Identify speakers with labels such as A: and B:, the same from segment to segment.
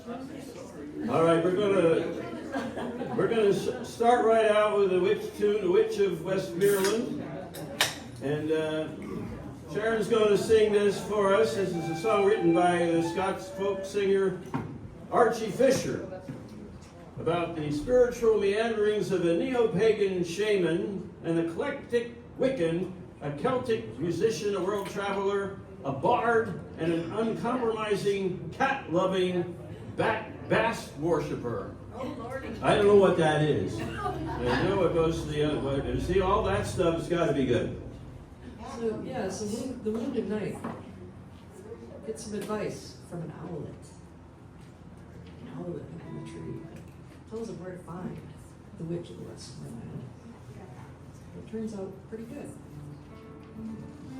A: All right, we're gonna start right out with a witch tune, "The Witch of Westmoreland," and Sharon's going to sing this for us. This is a song written by the Scots folk singer Archie Fisher about the spiritual meanderings of a neo-pagan shaman, an eclectic Wiccan, a Celtic musician, a world traveler, a bard, and an uncompromising, cat-loving bass worshiper. I don't know what that is. I know it goes to the other. See, all that stuff has got to be good.
B: So the Wounded Knight gets some advice from an owlet. An owlet in the tree tells him where to find the Witch of the Westmoreland. It turns out pretty good.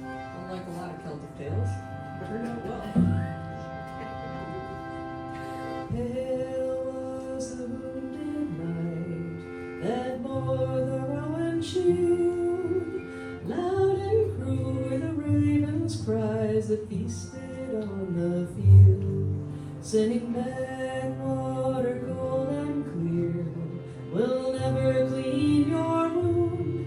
B: Unlike a lot of Celtic tales, it turned out well. Hail was the wounded knight that bore the Rowan shield. Loud and cruel were the ravens' cries that feasted on the field. Sending back water cold and clear will never clean your wound.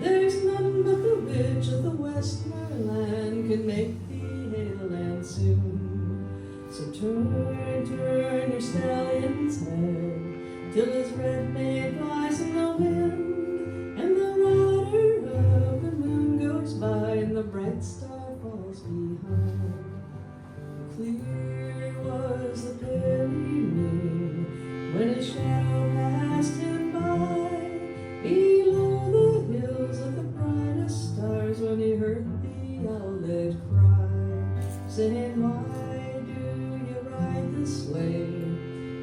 B: There's none but the Witch of the Westmoreland can make thee hail and soon. So turn your stallion's head till his red mane flies in the wind, and the rider of the moon goes by and the bright star falls behind. Clear was the pearly moon when his shadow passed him by, below the hills of the brightest stars when he heard the owlet cry, saying, "Why do you ride this way,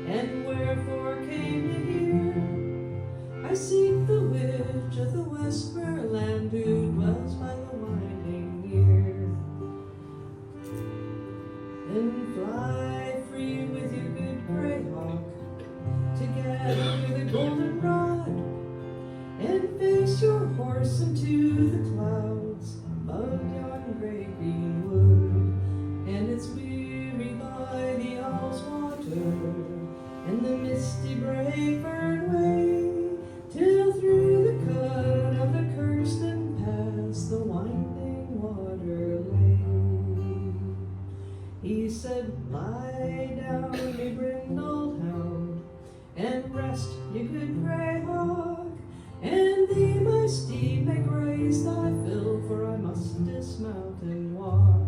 B: and wherefore came you here? I seek the Witch of the Westmoreland who dwells by the winding mere." Then fly free with your good grey hawk to gather the golden rod, and face your horse into the clouds above yon grey-green wood. And it's weary by the owl's water and the misty brake burn way, till through the cut of the Kirsten Pass the winding water lay. He said, "Lie down, ye brindled hound, and rest, ye good grey hawk, and thee, my steed, may graze thy fill, for I must dismount and walk.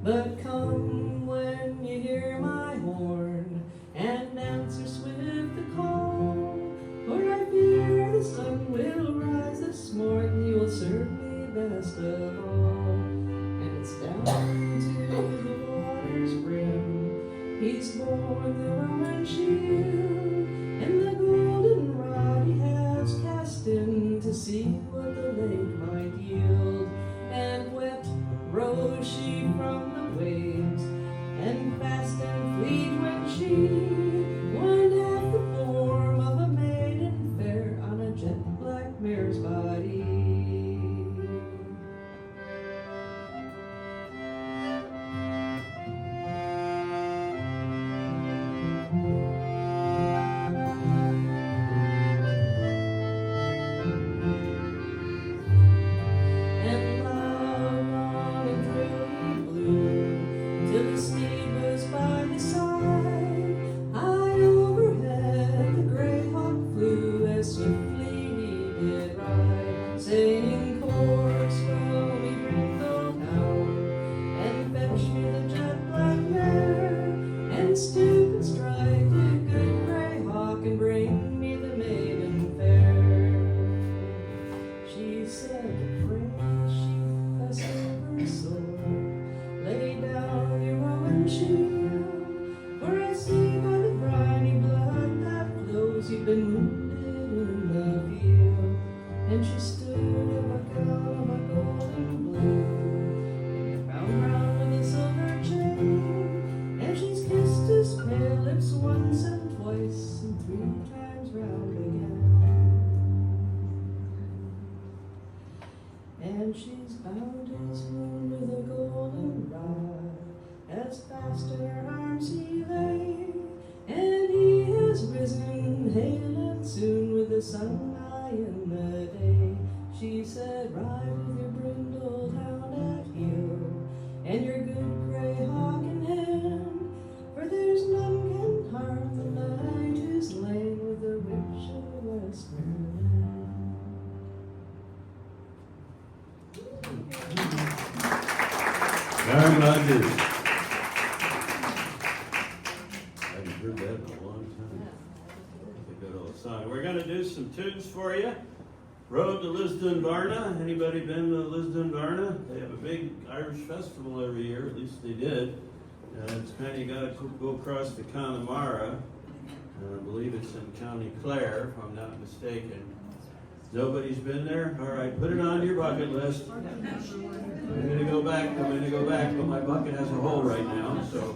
B: But come when ye hear my horn, and answer swift the call, for I fear the sun will rise this morn, you will serve me best of all." And it's down to the water's brim he's borne the Roman shield, and the golden rod he has cast in to see what the lake might yield. And wet rose she from the waves, and fast and fleet went she, one half the form of a maiden fair on a jet black mare's body. And loud, long, and thrilling blew till the steed was by his side. High overhead the grey hawk flew as swiftly he did ride, saying, "Course well me brindled hound, and fetch me the jet black mare, and stoop and strike the good grey hawk, and bring me the maiden fair." She said, "Pray, sheep, a silver sword, lay down your Roman shield, for I see by the briny blood that flows you've been wounded in the field." And she stood up a gown of golden blue, round with a silver chain, and she's kissed his pale lips once and twice and 3 times round again. And she's bound his wound with a golden rod, as fast in her arms he lay,
A: Rogers. I haven't heard that in a long time. That's a good old song. We're going to do some tunes for you. Road to Lisdoonvarna. Anybody been to Lisdoonvarna? They have a big Irish festival every year, at least they did. It's kind of, you got to go across the Connemara. I believe it's in County Clare, if I'm not mistaken. Nobody's been there? All right, put it on your bucket list. I'm gonna go back, but my bucket has a hole right now, so.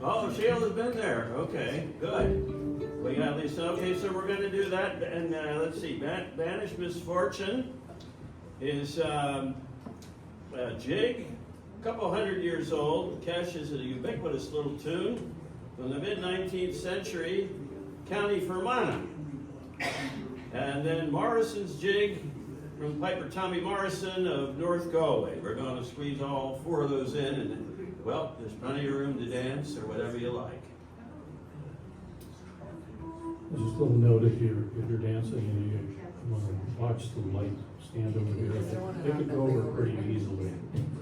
A: Oh, Sheila's been there, okay, good. We got Lisa, okay, so we're gonna do that, and let's see, Banished Misfortune is a jig, a couple hundred years old. Cash is a ubiquitous little tune from the mid-19th century, County Fermanagh. And then Morrison's jig from Piper Tommy Morrison of North Galway. We're going to squeeze all four of those in, and well, there's plenty of room to dance or whatever you like.
C: Just a little note, if you're dancing and you want to watch the light stand over here, they could go over pretty easily.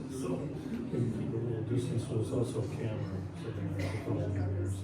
C: So you can keep a little distance. So there's also a camera sitting there that goes in there. So.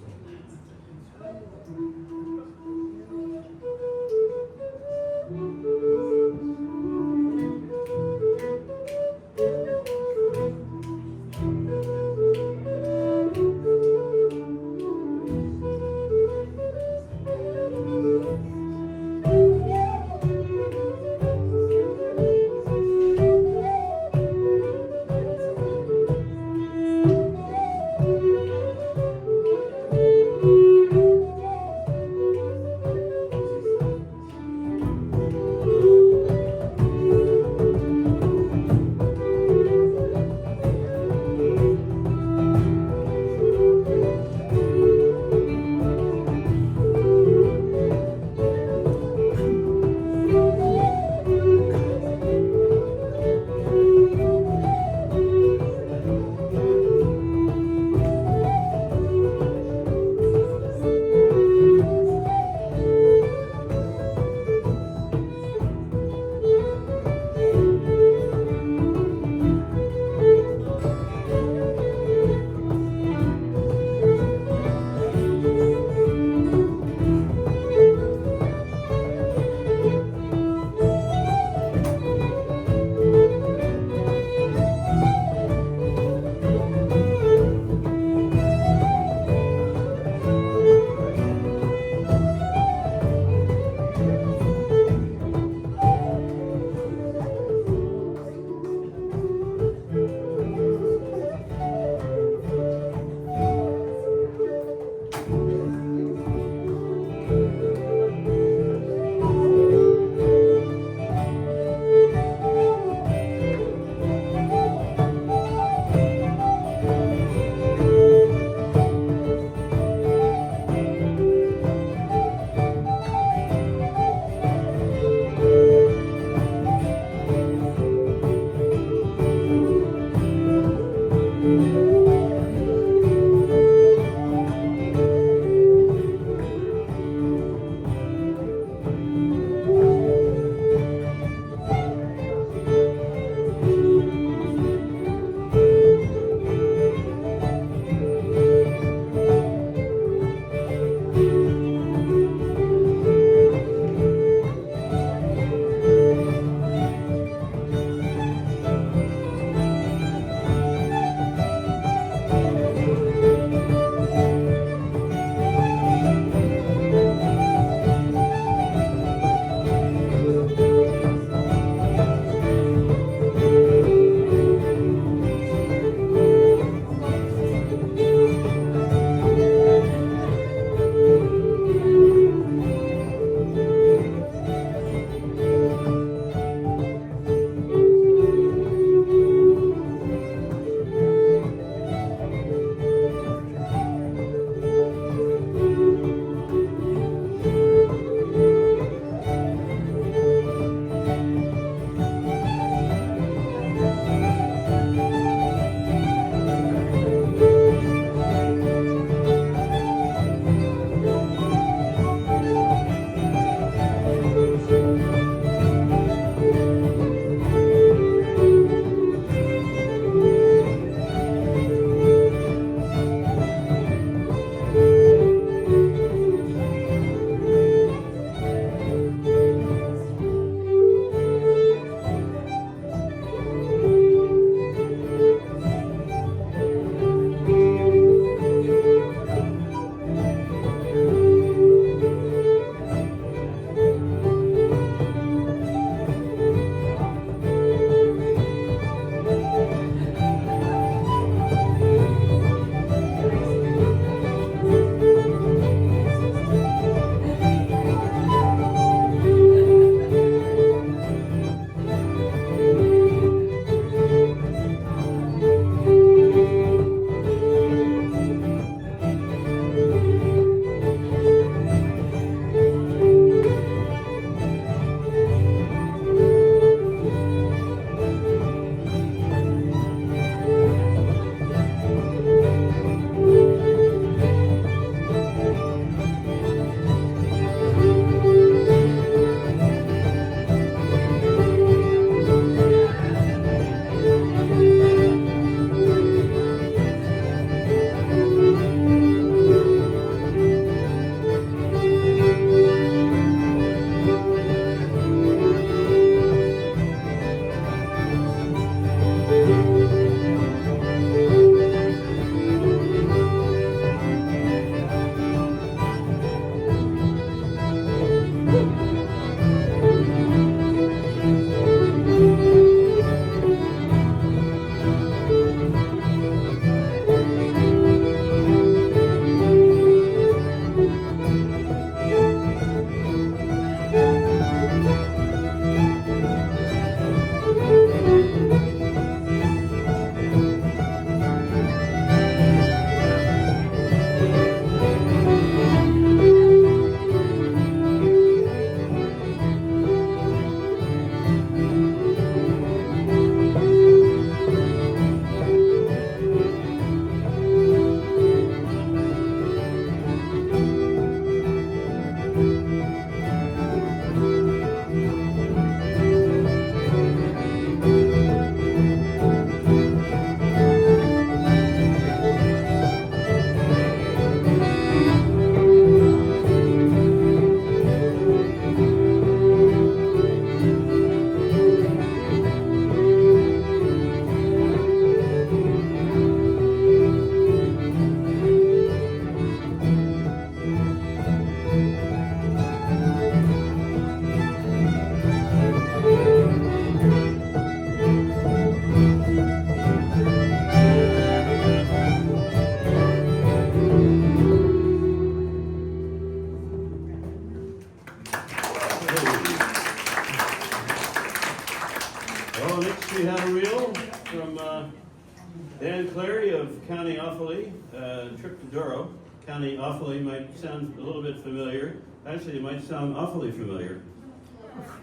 A: trip to Durham. County Offaly might sound a little bit familiar. Actually, it might sound awfully familiar.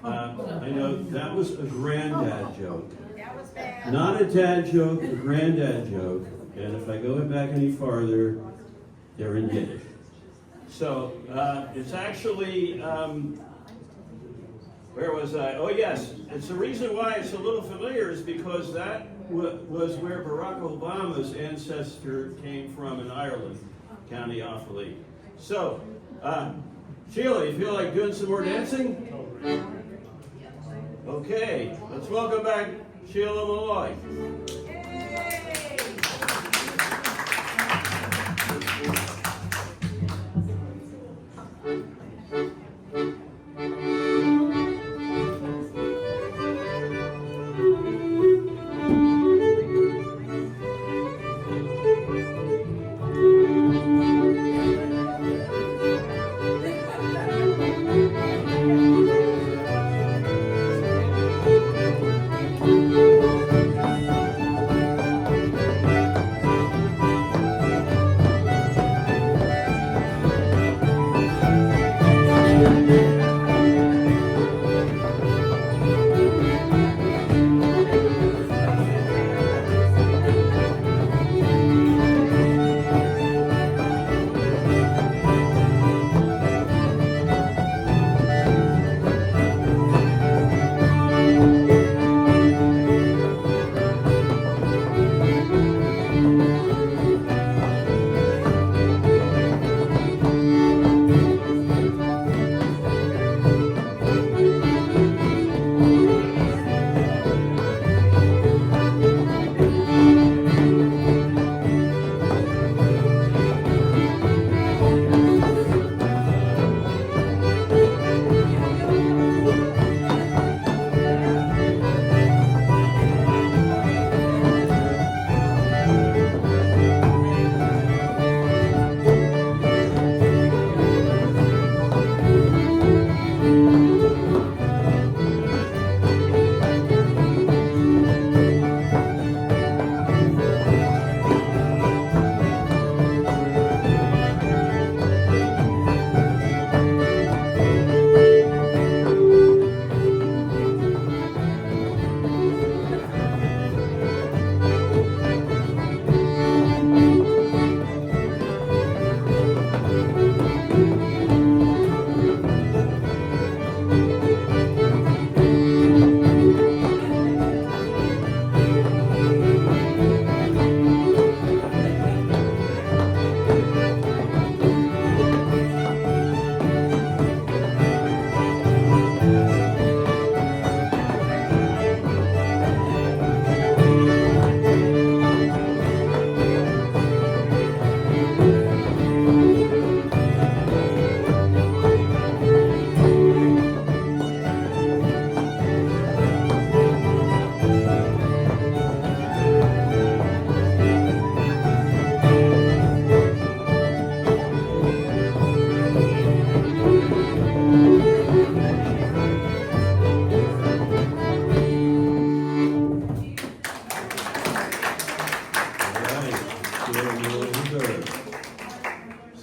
A: I know that was a granddad joke.
D: That was bad.
A: Not a dad joke, a granddad joke. And if I go back any farther, they're engaged. So it's actually, where was I? Oh yes, it's the reason why it's a little familiar is because that was where Barack Obama's ancestor came from in Ireland, County Offaly. So, Sheila, you feel like doing some more dancing? Okay, let's welcome back Sheila Malloy.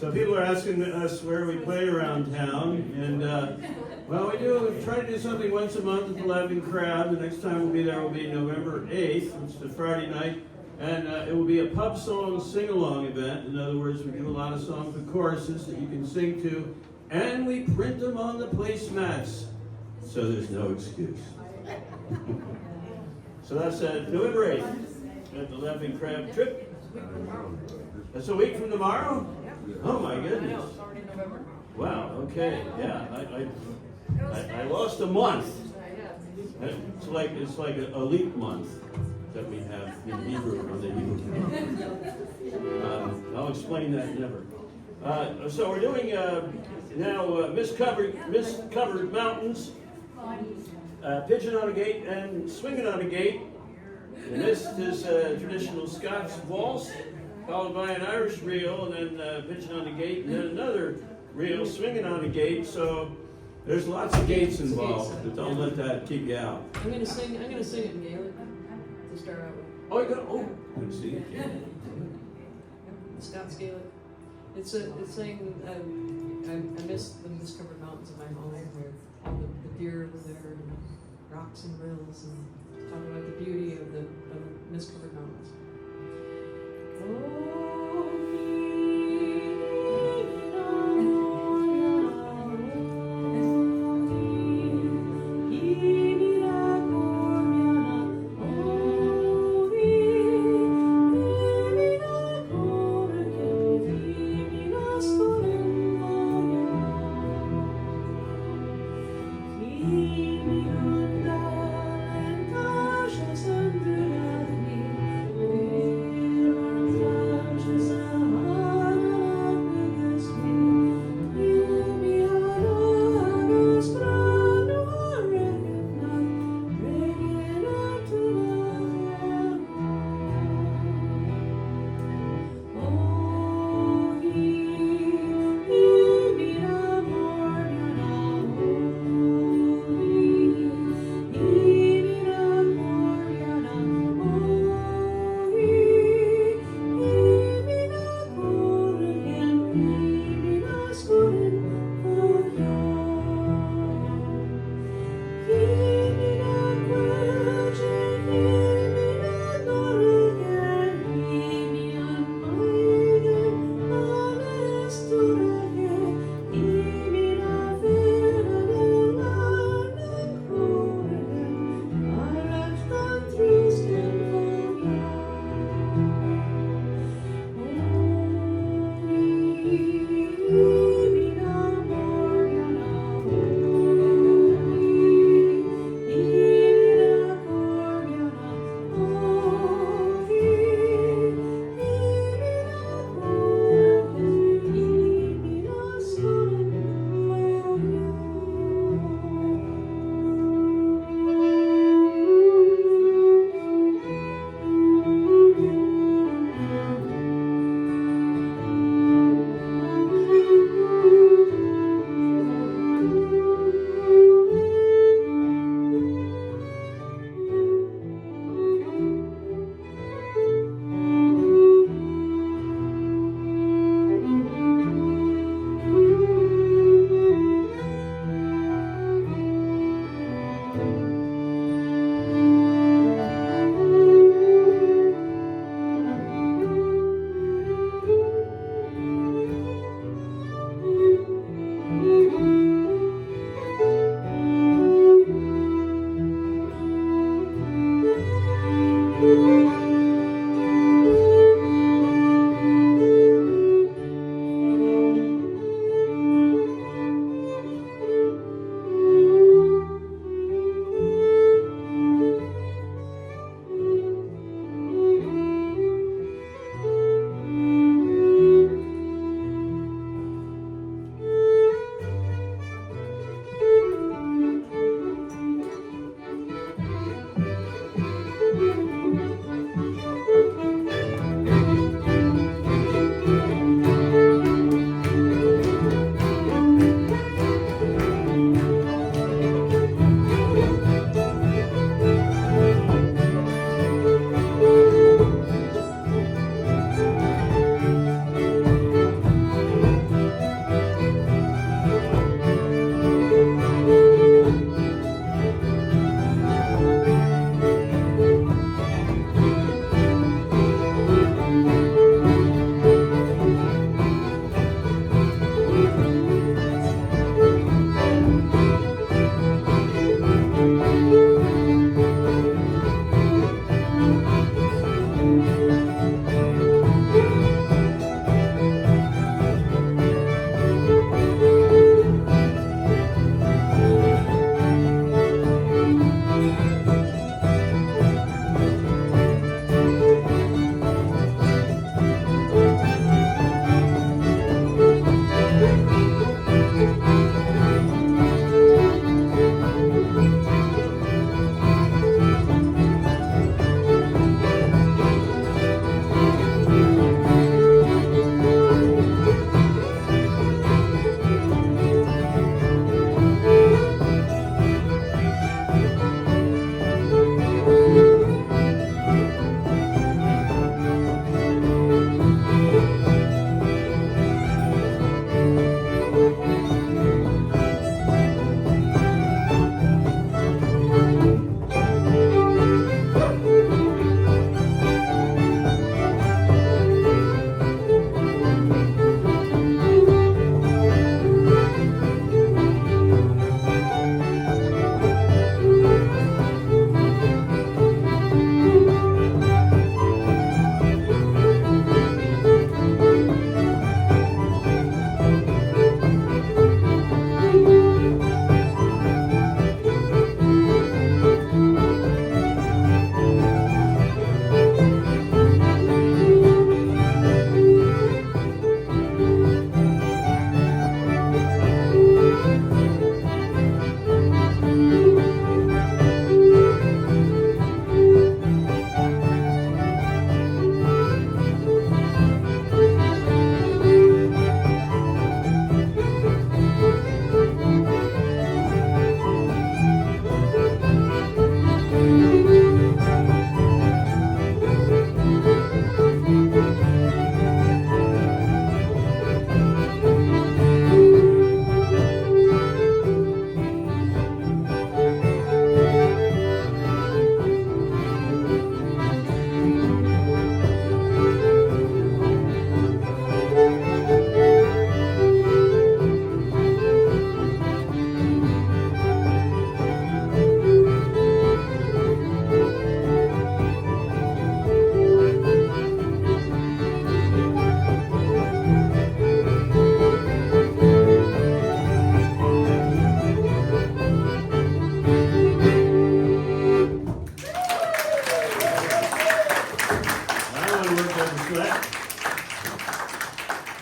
A: So people are asking us where we play around town, and well, we try to do something once a month at the Laughing Crab. The next time we'll be there will be November 8th, which is a Friday night, and it will be a pub song sing-along event. In other words, we do a lot of songs with choruses that you can sing to, and we print them on the placemats, so there's no excuse. So that's November 8th at the Laughing Crab Trip. That's a week from tomorrow? Oh my goodness. Wow, okay, yeah. I lost a month. It's like a leap month that we have in Hebrew on the Hebrew. I'll explain that never. So we're doing now Miscovered Mountains, Pigeon on a Gate, and Swinging on a Gate. And this is a traditional Scots waltz, followed by an Irish reel, and then Pigeon on a Gate, and then another reel, Swinging on a Gate. So there's lots of gates involved, but don't let that keep you out.
B: I'm gonna sing it in Gaelic to start out with.
A: Oh, you got, oh, good to see you.
B: Scots Gaelic. It's saying I miss the mist-covered mountains of my home where all the deer were there and rocks and rills and talking about the beauty of the mist-covered mountains.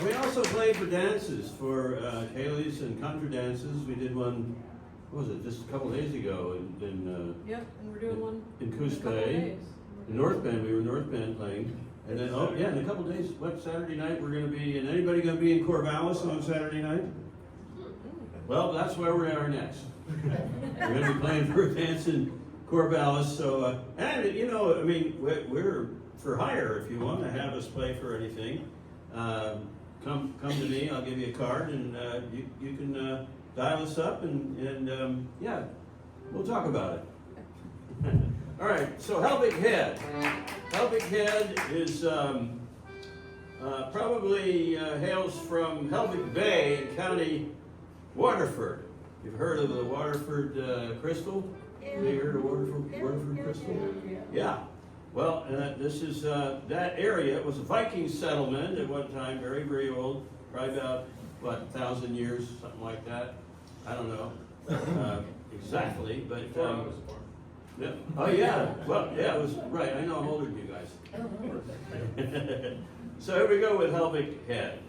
A: We also played for dances, for Kaylee's and contra dances. We did one, what was it, just a couple days ago in
B: Yep, and we're doing one
A: in
B: in
A: Coos
B: a couple
A: Bay.
B: days.
A: In North Bend, we were North Bend playing. And then, oh yeah, in a couple days, what, Saturday night, we're gonna be, and anybody gonna be in Corvallis on Saturday night? Well, that's where we are next. We're gonna be playing for a dance in Corvallis, so, and you know, I mean, we're for hire if you want to have us play for anything. Come to me, I'll give you a card, and you can dial us up, and yeah, we'll talk about it. All right, so Helbig Head. Helbig Head is probably hails from Helbig Bay in County Waterford. You've heard of the Waterford crystal? Have you heard of Waterford crystal? Yeah. Well, this is that area. It was a Viking settlement at one time, very, very old, probably about, what, 1,000 years, something like that. I don't know exactly, but. Yeah. Oh, yeah. Well, yeah, it was, right. I know I'm older than you guys. So here we go with Helbig Head.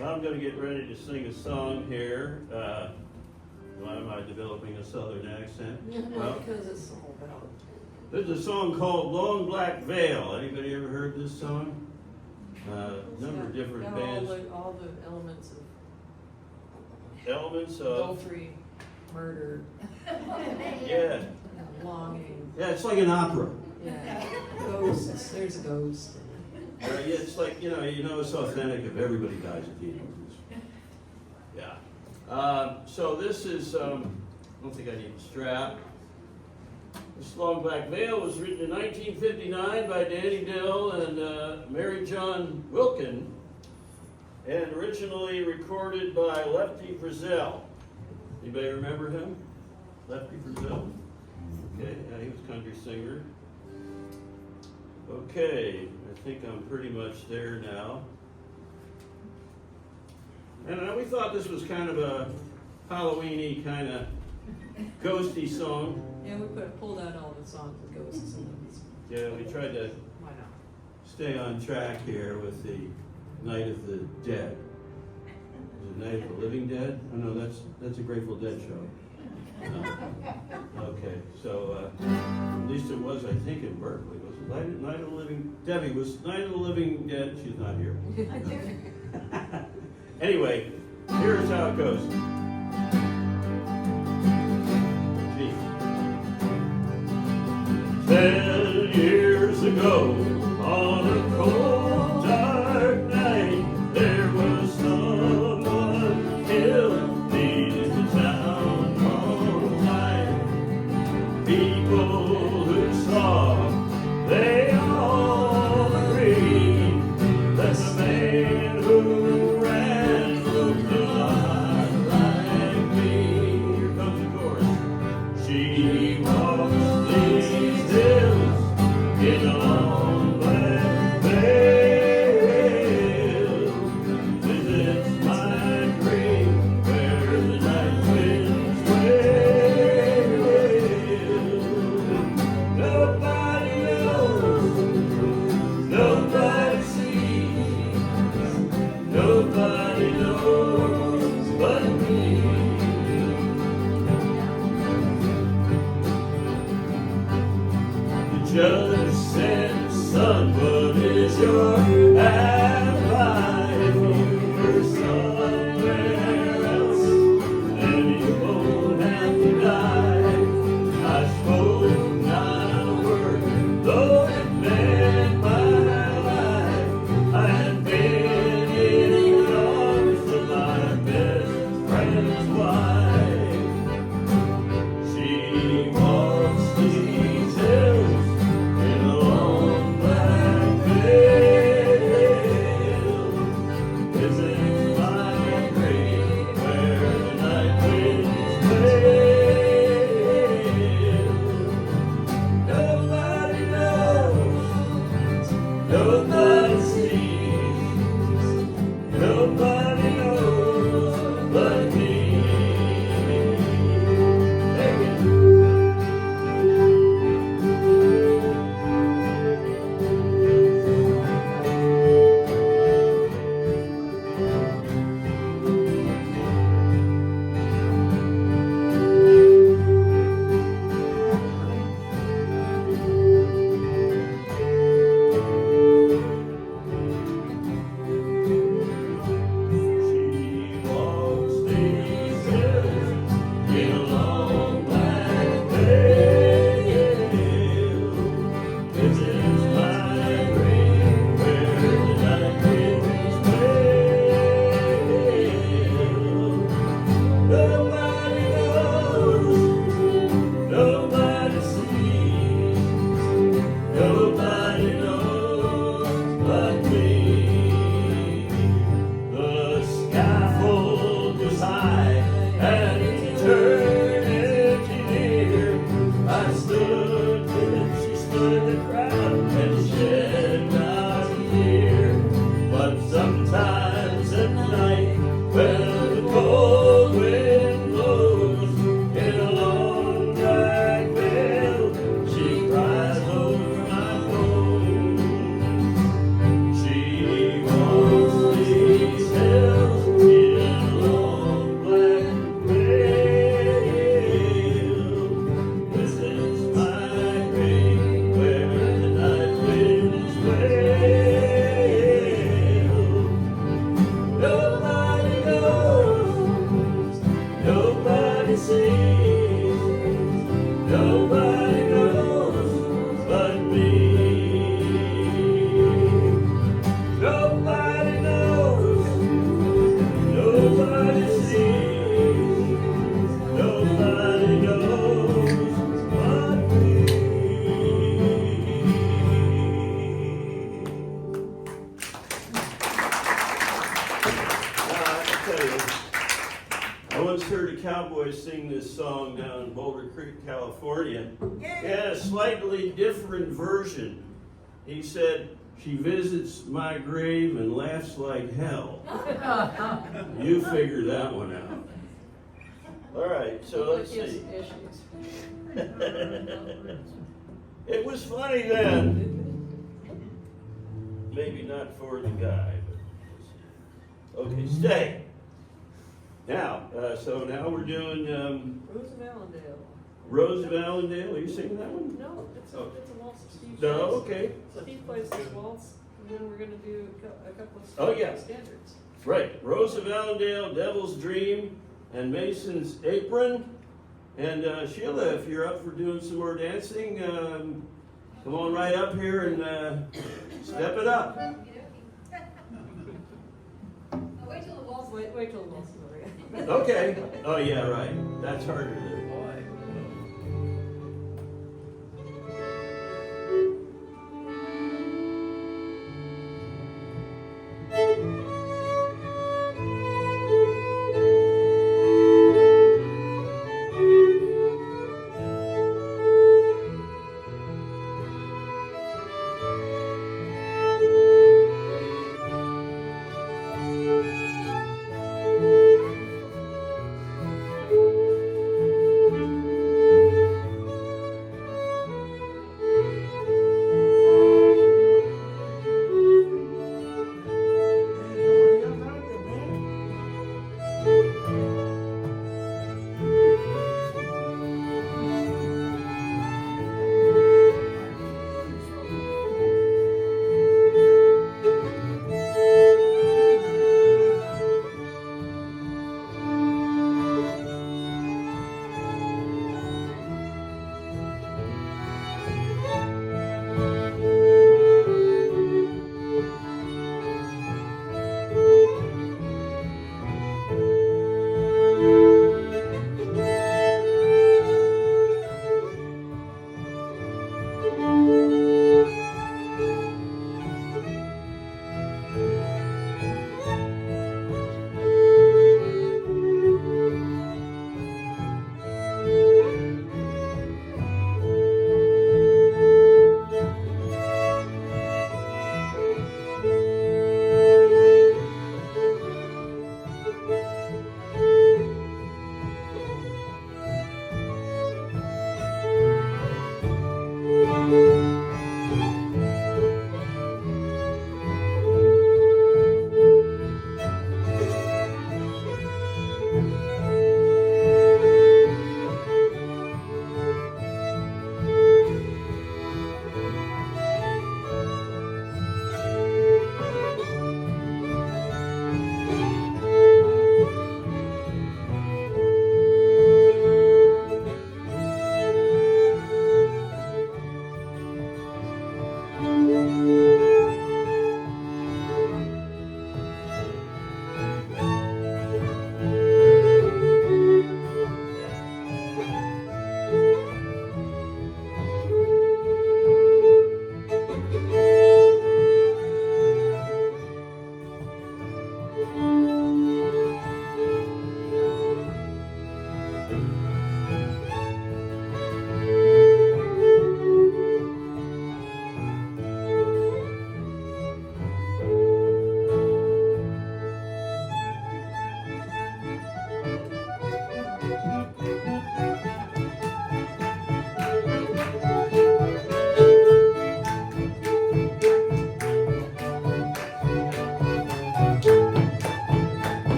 A: Well, I'm going to get ready to sing a song here. Why am I developing a southern accent? Well,
B: Because it's all about.
A: there's a song called Long Black Veil. Anybody ever heard this song? Number of different
B: got
A: bands.
B: all the elements of
A: Elements of,
B: adultery, murder,
A: yeah.
B: longing.
A: Yeah, it's like an opera.
B: Yeah, ghosts. There's a ghost.
A: Yeah, it's like, you know it's authentic if everybody dies at the end of this. Yeah. So this is, I don't think I need a strap. This Long Black Veil was written in 1959 by Danny Dill and Mary John Wilkin, and originally recorded by Lefty Frizzell. Anybody remember him? Lefty Frizzell? Okay, yeah, he was a country singer. Okay, I think I'm pretty much there now. And we thought this was kind of a Halloween-y, kind of ghosty song.
B: Yeah, we pulled out all the songs with ghosts in them.
A: Yeah, we tried to
B: Why not?
A: stay on track here with the Night of the Dead. Is it Night of the Living Dead? Oh no, that's a Grateful Dead show. Okay, so at least it was, I think, in Berkeley. Was it Night of the Living? Debbie, was Night of the Living Dead? She's not here. Anyway, here's how it goes. Gee. 10 years ago, on a cold, dark night, there was someone killed in the town all night. People who saw, they all agreed that the man who ran looked a lot like me. Here comes the chorus. She walks these hills in a long black veil, visits my grave where the night winds wail. Nobody knows, nobody sees, nobody knows but me. The judge said, son, what is your alibi? If you were somewhere else, then you won't have to die. I spoke not a word, though it meant my life. I had been in the arms of my best friend's wife. She walks these hills in a long black veil, visits my grave where the night winds wail. Nobody knows, nobody sees, nobody knows but me. Thank you. She walks these hills in a long black veil, visits my grave where the night winds wail. Nobody knows, nobody sees, nobody knows but me. The scaffold was high and eternity near. I stood and she stood in the crowd and shed not a tear. But sometimes at night, when the cold wind blows in a long black veil, she cries over my bones. She heard a cowboy sing this song down in Boulder Creek, California. Yeah, a slightly different version. He said, "She visits my grave and laughs like hell." You figure that one out. All right, so let's see. It was funny then. Maybe not for the guy, but okay, stay. Now, so now we're doing
B: Rose of Allendale.
A: Rose of Allendale. Are you singing that one?
B: No, it's a waltz that Steve
A: No,
B: plays.
A: okay.
B: Steve plays the waltz, and then we're gonna do a couple of
A: Oh, yeah.
B: standards.
A: Right. Rose of Allendale, Devil's Dream, and Mason's Apron. And Sheila, if you're up for doing some more dancing, come on right up here and step it up.
B: Wait till the waltz is over.
A: Okay. Oh, yeah, right. That's harder to do.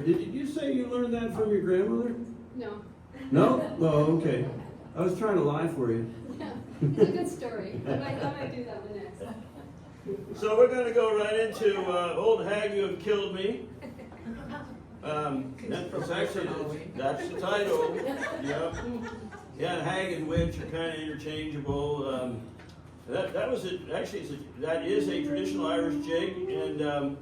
A: Did you say you learned that from your grandmother?
D: No.
A: No? Oh, okay. I was trying to lie for you.
D: Yeah, it's a good story. I might do that one next.
A: So we're going to go right into Old Hag, You Have Killed Me. That's actually, that's the title. Yep. Yeah, hag and witch are kind of interchangeable. That was that is a traditional Irish jig, and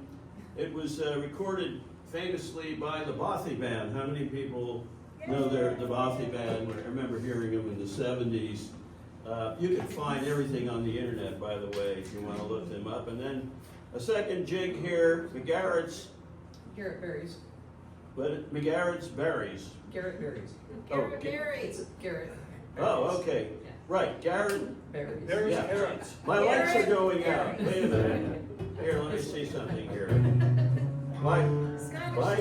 A: it was recorded famously by the Bothy Band. How many people know the Bothy Band? I remember hearing them in the 70s. You can find everything on the internet, by the way, if you want to look them up. And then a second jig here, McGarrett's.
B: Garrett Berries.
A: But McGarrett's Berries.
B: Garrett Berries.
D: Garrett Berries.
B: It's Garrett.
A: Oh, okay. Right, Garrett.
B: Berries.
A: Yeah. My lights are going out. Wait a minute. Here, let me see something here. By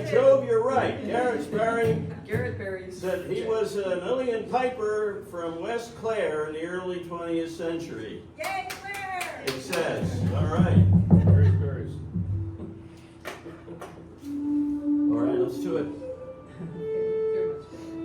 A: Jove, you're right. Garrett's Berry
B: Garrett Berries.
A: said he was an Uilleann piper from West Clare in the early 20th century.
E: Yay, Claire!
A: It says. All right.
C: Berries.
A: All right, let's do it.
B: Very much better.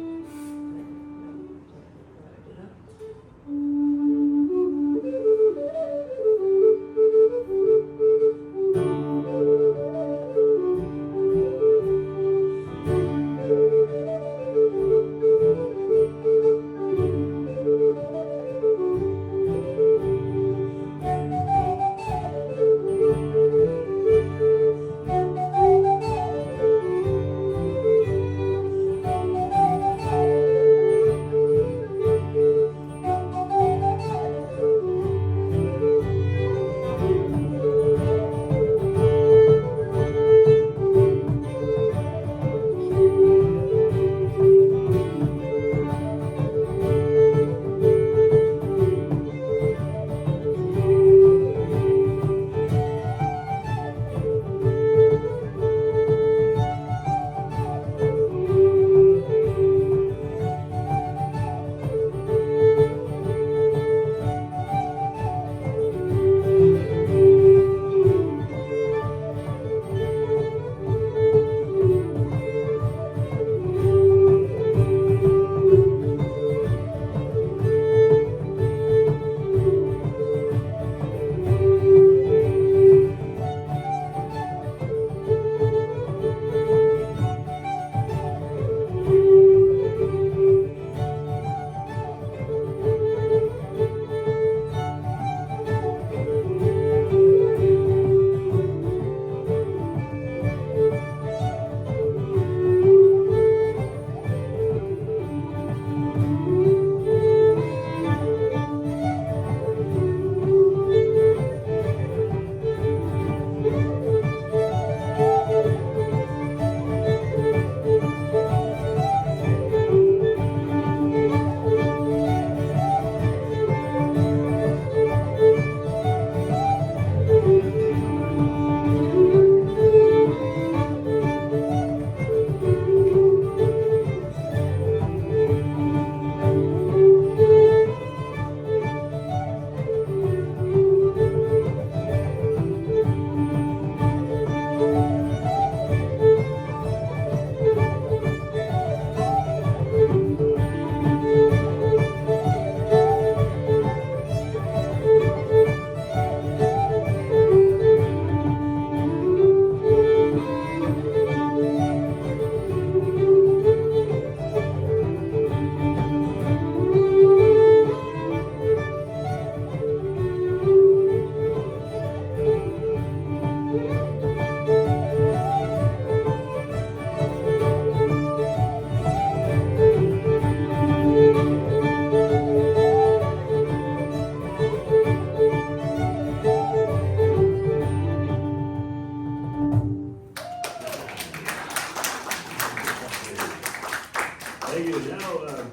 A: Thank you. Now,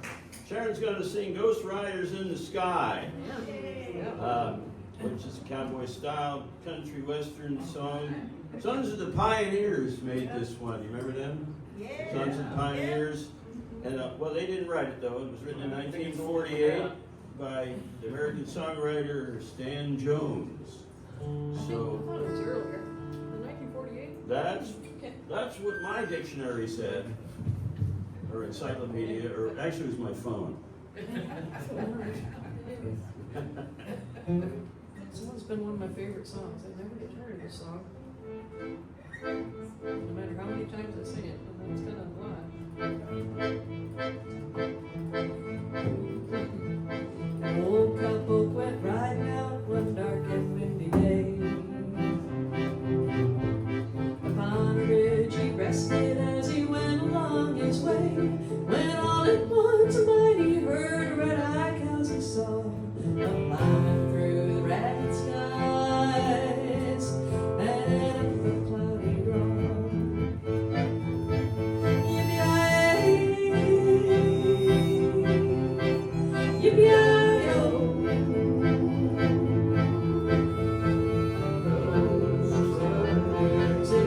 A: Sharon's going to sing Ghost Riders in the Sky, which is a cowboy style country western song. Sons of the Pioneers made this one. You remember them?
E: Yeah.
A: Sons of the Pioneers. And, well, they didn't write it, though. It was written in 1948 by the American songwriter Stan Jones.
B: I
A: So
B: thought it was earlier. In 1948?
A: That's what my dictionary said, or encyclopedia, or actually it was my phone.
B: This one's been one of my favorite songs. I never get tired of this song. No matter how many times I sing it, it's kind of An old couple went riding out one dark and windy day. Upon a ridge he rested as he went along his way. When all at once a mighty herd of red-eyed cows he saw, plowing through the ragged skies and the cloudy dawn. Yippee-yi-yi, yippee-yi-yo. Those stars in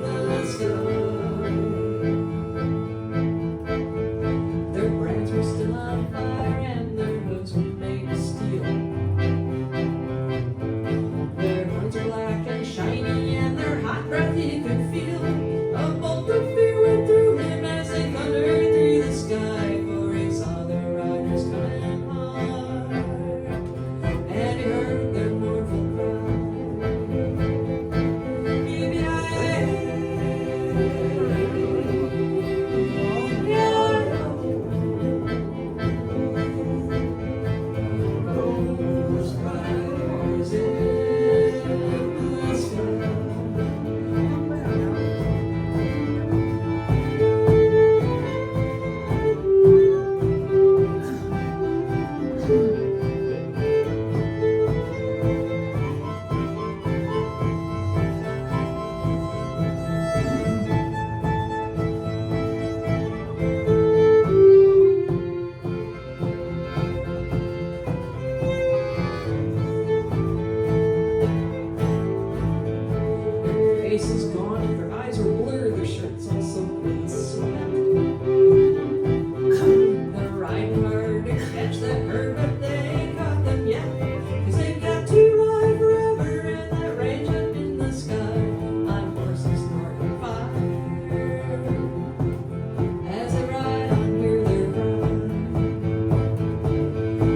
B: the sky. Their brands were still on fire and their hooves were made of steel. Their horns were black and shiny and their hot breath he could feel. A bolt of fear went through him as they thundered through the sky, for he saw their riders coming hard, and he heard their mournful cry. Those riders in the sky. Their faces gone and their eyes were blurred, their shirts all soaked with sweat. They're riding hard to catch that herd, but they ain't caught them yet. 'Cause they've got to ride forever in that range up in the sky on horses snorting fire. As they ride on, hear their cry.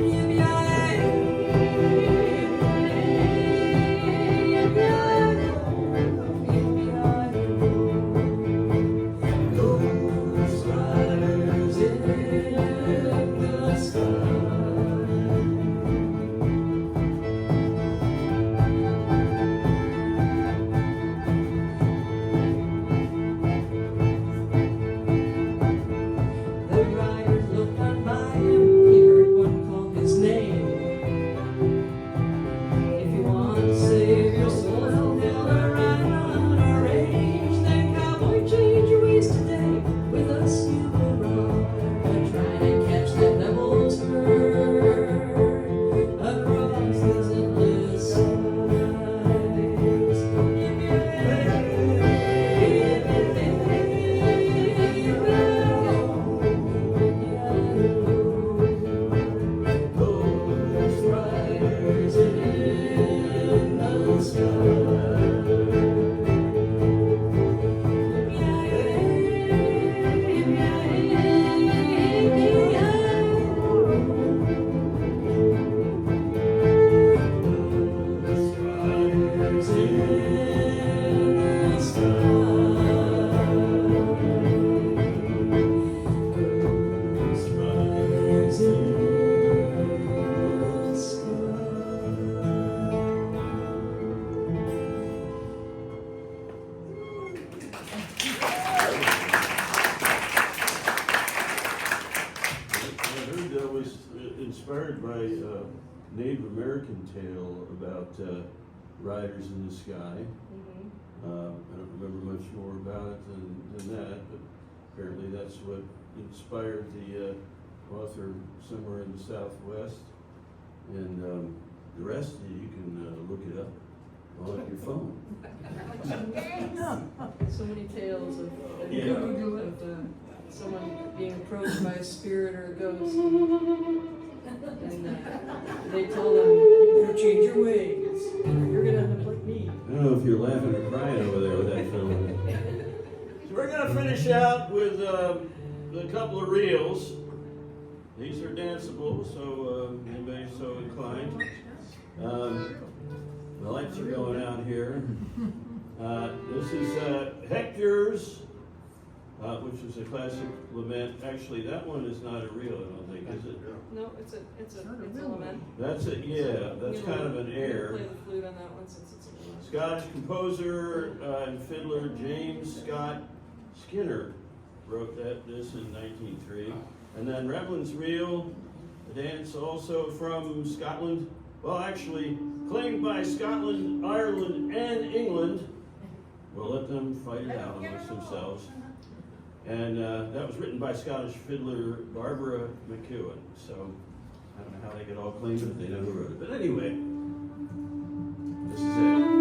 B: Yippee-yi-yi, yippee-yi-yo. Those riders in the sky. The riders looked on by him, he heard one call his name. If you want to save your soul from hell or ride on our range, then cowboy, change your ways today. With us you will roam, but try to catch that devil's herd across these endless skies. Those riders in the
A: I heard that was inspired by a Native American tale about riders in the sky. I don't remember much more about it than that, but apparently that's what inspired the author somewhere in the Southwest. And the rest you can look it up on your phone.
B: So many tales of
A: Yeah.
B: someone being approached by a spirit or a ghost. And they tell them, you better change your ways, or you're gonna end up like me.
A: I don't know if you're laughing or crying over there with that film. So we're going to finish out with a couple of reels. These are danceable, so anybody so inclined. The lights are going out here. This is Hector's, which is a classic lament. Actually, that one is not a reel, I don't think, is it?
B: No, it's a lament.
A: That's it, yeah, that's kind of an air.
B: Play the flute on that one since it's a lament.
A: Scottish composer and fiddler James Scott Skinner wrote this in 1903. And then Revlin's Reel, a dance also from Scotland. Well, actually, claimed by Scotland, Ireland, and England. We'll let them fight it out amongst themselves. And that was written by Scottish fiddler Barbara McEwen. So I don't know how they get all claimed it, they know who wrote it. But anyway, this is it.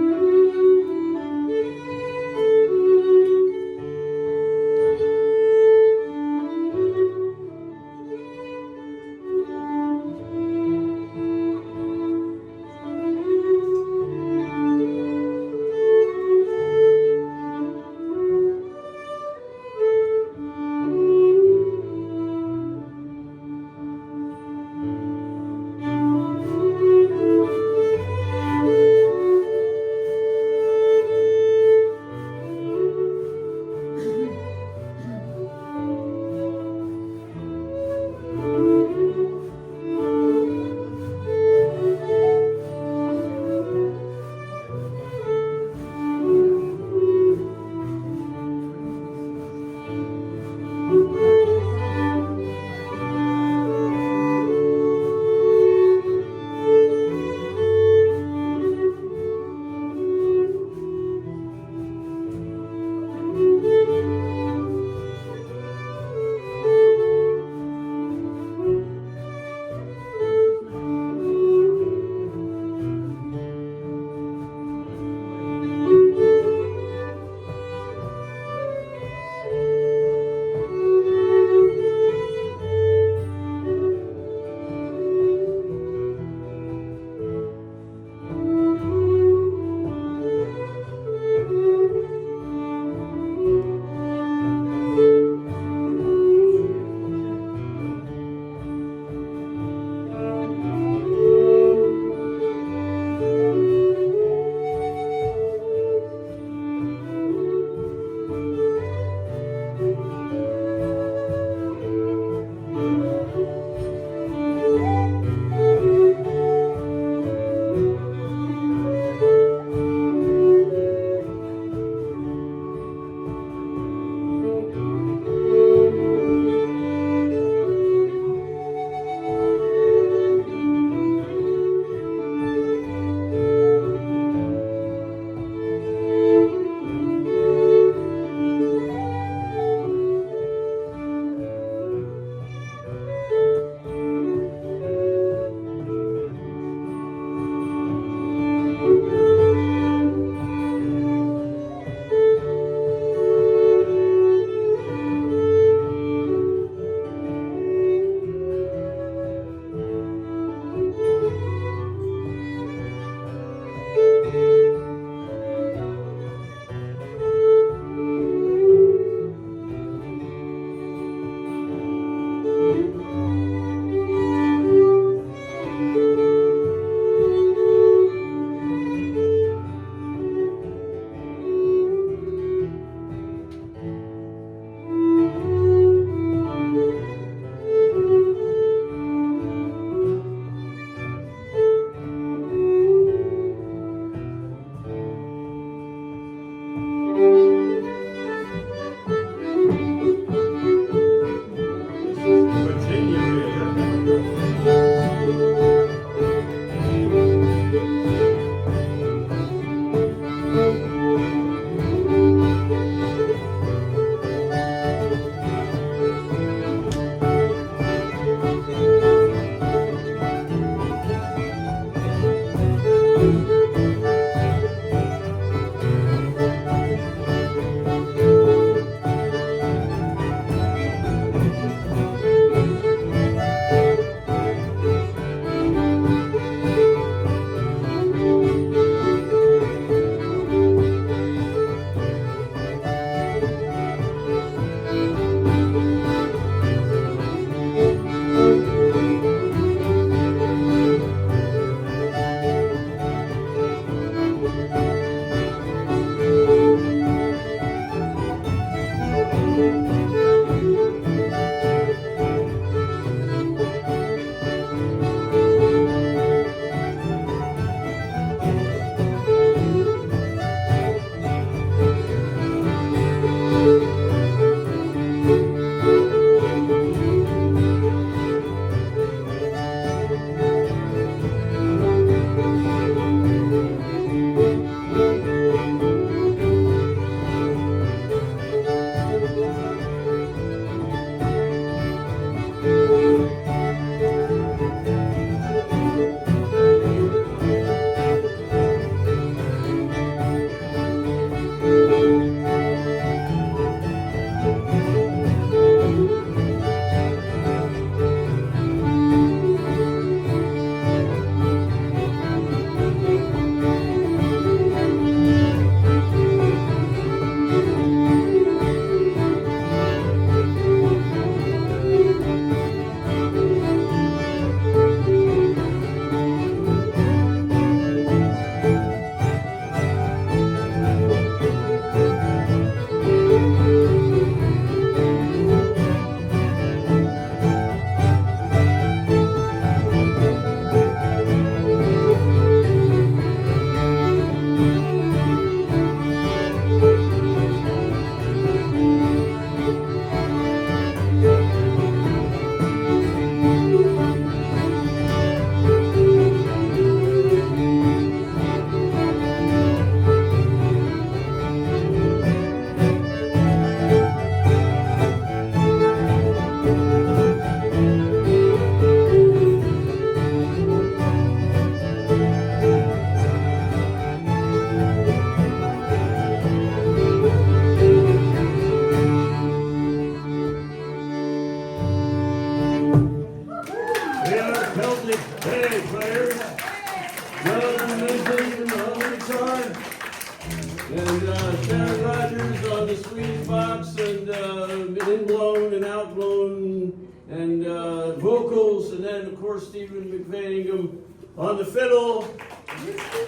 A: vocals, and then of course Stephen McVeiningham on the fiddle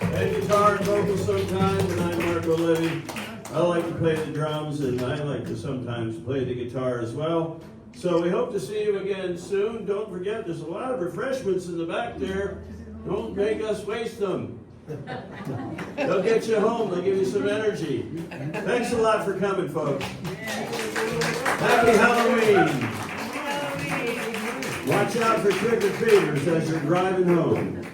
A: and guitar and vocals sometimes, and I'm Marco Levy. I like to play the drums, and I like to sometimes play the guitar as well. So we hope to see you again soon. Don't forget, there's a lot of refreshments in the back there. Don't make us waste them. They'll get you home. They'll give you some energy. Thanks a lot for coming, folks. Happy Halloween. Watch out for trick-or-treaters as you're driving home.